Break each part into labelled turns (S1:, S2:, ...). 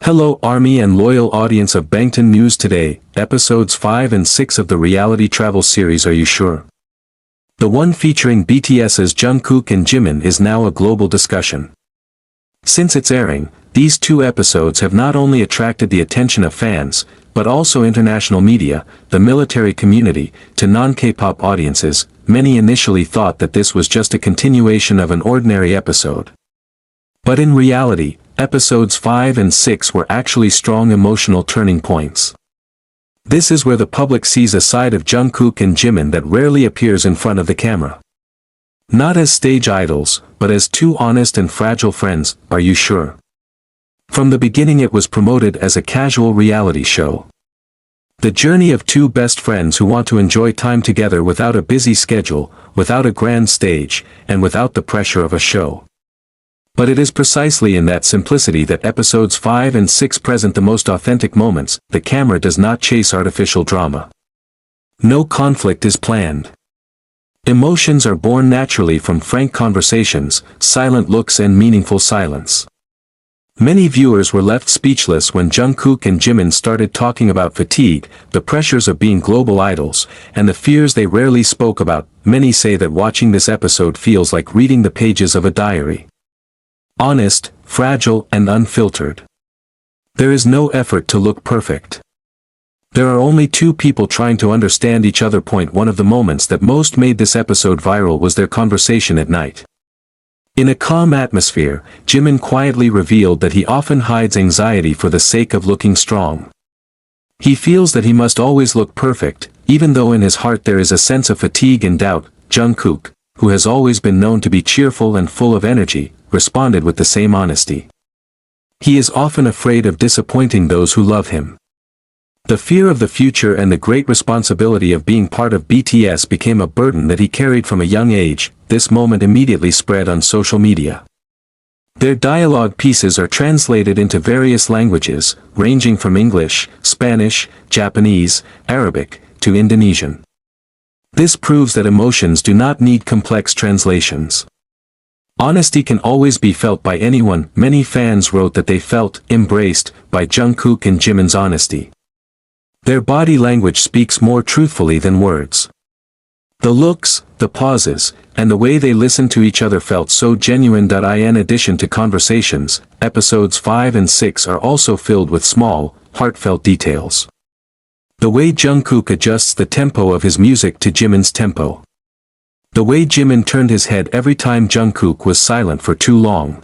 S1: Hello Army and loyal audience of Bangtan News Today, episodes 5 and 6 of the reality travel series Are You Sure? The one featuring BTS's Jungkook and Jimin is now a global discussion. Since its airing, these two episodes have not only attracted the attention of fans, but also international media, the military community, to non-K-pop audiences. Many initially thought that this was just a continuation of an ordinary episode. But in reality, episodes 5 and 6 were actually strong emotional turning points. This is where the public sees a side of Jungkook and Jimin that rarely appears in front of the camera. Not as stage idols, but as two honest and fragile friends. Are you sure? From the beginning it was promoted as a casual reality show. The journey of two best friends who want to enjoy time together without a busy schedule, without a grand stage, and without the pressure of a show. But it is precisely in that simplicity that episodes 5 and 6 present the most authentic moments. The camera does not chase artificial drama. No conflict is planned. Emotions are born naturally from frank conversations, silent looks and meaningful silence. Many viewers were left speechless when Jungkook and Jimin started talking about fatigue, the pressures of being global idols, and the fears they rarely spoke about. Many say that watching this episode feels like reading the pages of a diary. Honest, fragile, and unfiltered. There is no effort to look perfect. There are only two people trying to understand each other. One of the moments that most made this episode viral was their conversation at night. In a calm atmosphere, Jimin quietly revealed that he often hides anxiety for the sake of looking strong. He feels that he must always look perfect, even though in his heart there is a sense of fatigue and doubt. Jungkook, who has always been known to be cheerful and full of energy, responded with the same honesty. He is often afraid of disappointing those who love him. The fear of the future and the great responsibility of being part of BTS became a burden that he carried from a young age. This moment immediately spread on social media. Their dialogue pieces are translated into various languages, ranging from English, Spanish, Japanese, Arabic, to Indonesian. This proves that emotions do not need complex translations. Honesty can always be felt by anyone. Many fans wrote that they felt embraced by Jungkook and Jimin's honesty. Their body language speaks more truthfully than words. The looks, the pauses, and the way they listened to each other felt so genuine. In addition to conversations, episodes 5 and 6 are also filled with small, heartfelt details. The way Jungkook adjusts the tempo of his music to Jimin's tempo. The way Jimin turned his head every time Jungkook was silent for too long.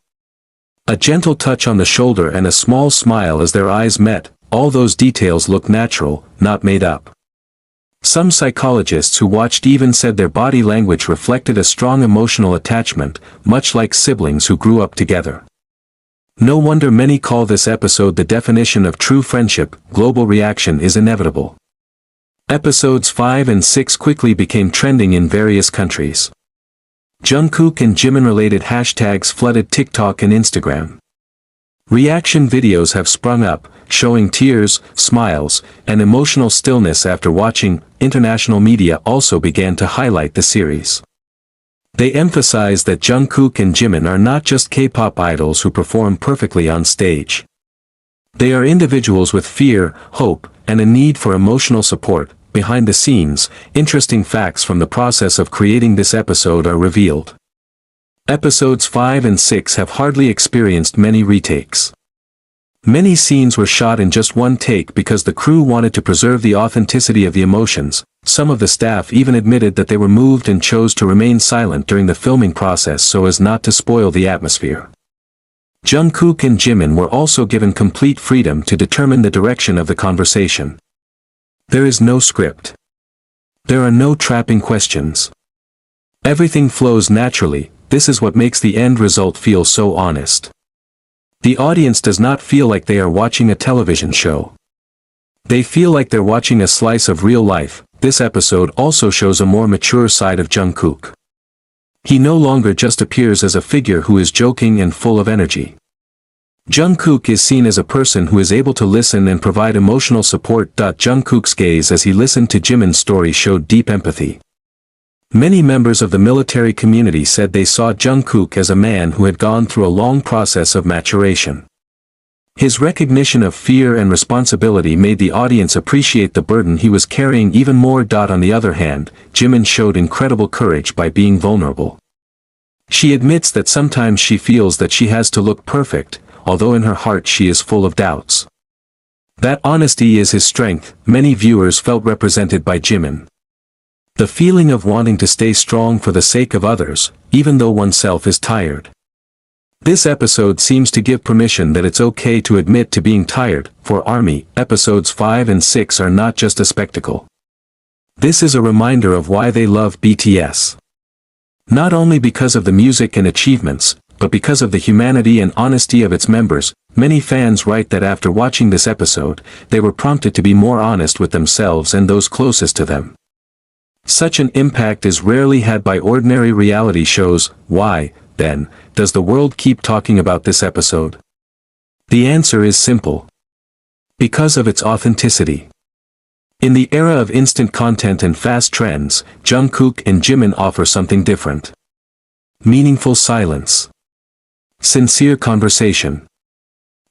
S1: A gentle touch on the shoulder and a small smile as their eyes met. All those details look natural, not made up. Some psychologists who watched even said their body language reflected a strong emotional attachment, much like siblings who grew up together. No wonder many call this episode the definition of true friendship. Global reaction is inevitable. Episodes 5 and 6 quickly became trending in various countries. Jungkook and Jimin-related hashtags flooded TikTok and Instagram. Reaction videos have sprung up, showing tears, smiles, and emotional stillness after watching. International media also began to highlight the series. They emphasize that Jungkook and Jimin are not just K-pop idols who perform perfectly on stage. They are individuals with fear, hope, and a need for emotional support. Behind the scenes, interesting facts from the process of creating this episode are revealed. Episodes 5 and 6 have hardly experienced many retakes. Many scenes were shot in just one take because the crew wanted to preserve the authenticity of the emotions. Some of the staff even admitted that they were moved and chose to remain silent during the filming process so as not to spoil the atmosphere. Jungkook and Jimin were also given complete freedom to determine the direction of the conversation. There is no script. There are no trapping questions. Everything flows naturally. This is what makes the end result feel so honest. The audience does not feel like they are watching a television show. They feel like they're watching a slice of real life. This episode also shows a more mature side of Jungkook. He no longer just appears as a figure who is joking and full of energy. Jungkook is seen as a person who is able to listen and provide emotional support. Jungkook's gaze as he listened to Jimin's story showed deep empathy. Many members of the military community said they saw Jungkook as a man who had gone through a long process of maturation. His recognition of fear and responsibility made the audience appreciate the burden he was carrying even more. On the other hand, Jimin showed incredible courage by being vulnerable. She admits that sometimes she feels that she has to look perfect, although in her heart she is full of doubts. That honesty is his strength. Many viewers felt represented by Jimin. The feeling of wanting to stay strong for the sake of others, even though oneself is tired. This episode seems to give permission that it's okay to admit to being tired. For ARMY, episodes 5 and 6 are not just a spectacle. This is a reminder of why they love BTS. Not only because of the music and achievements, but because of the humanity and honesty of its members. Many fans write that after watching this episode, they were prompted to be more honest with themselves and those closest to them. Such an impact is rarely had by ordinary reality shows. Why, then, does the world keep talking about this episode? The answer is simple. Because of its authenticity. In the era of instant content and fast trends, Jungkook and Jimin offer something different. Meaningful silence. Sincere conversation.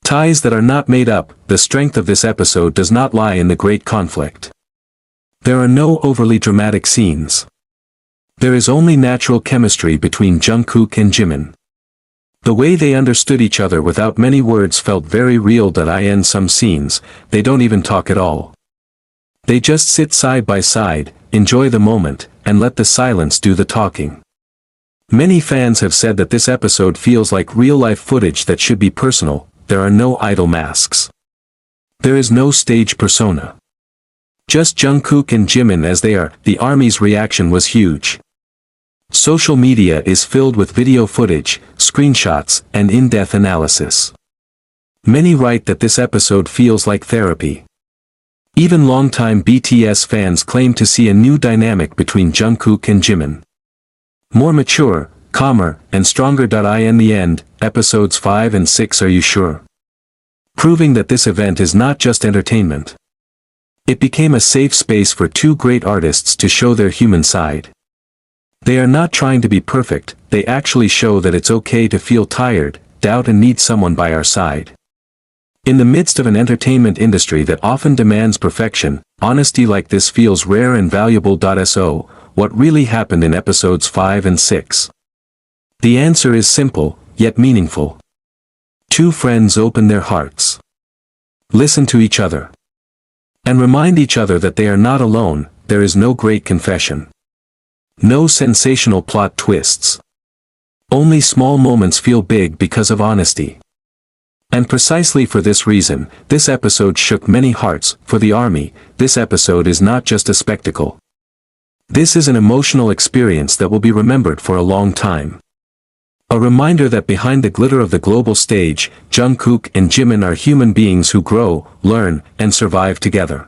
S1: Ties that are not made up. The strength of this episode does not lie in the great conflict. There are no overly dramatic scenes. There is only natural chemistry between Jungkook and Jimin. The way they understood each other without many words felt very real. In some scenes, they don't even talk at all. They just sit side by side, enjoy the moment, and let the silence do the talking. Many fans have said that this episode feels like real-life footage that should be personal. There are no idol masks. There is no stage persona. Just Jungkook and Jimin as they are. The ARMY's reaction was huge. Social media is filled with video footage, screenshots, and in-depth analysis. Many write that this episode feels like therapy. Even longtime BTS fans claim to see a new dynamic between Jungkook and Jimin. More mature, calmer, and stronger. In the end, episodes 5 and 6 are you sure? Proving that this event is not just entertainment. It became a safe space for two great artists to show their human side. They are not trying to be perfect, they actually show that it's okay to feel tired, doubt and need someone by our side. In the midst of an entertainment industry that often demands perfection, honesty like this feels rare and valuable. So, what really happened in episodes 5 and 6? The answer is simple, yet meaningful. Two friends open their hearts. Listen to each other. And remind each other that they are not alone. There is no great confession. No sensational plot twists. Only small moments feel big because of honesty. And precisely for this reason, this episode shook many hearts. For the ARMY, this episode is not just a spectacle. This is an emotional experience that will be remembered for a long time. A reminder that behind the glitter of the global stage, Jungkook and Jimin are human beings who grow, learn, and survive together.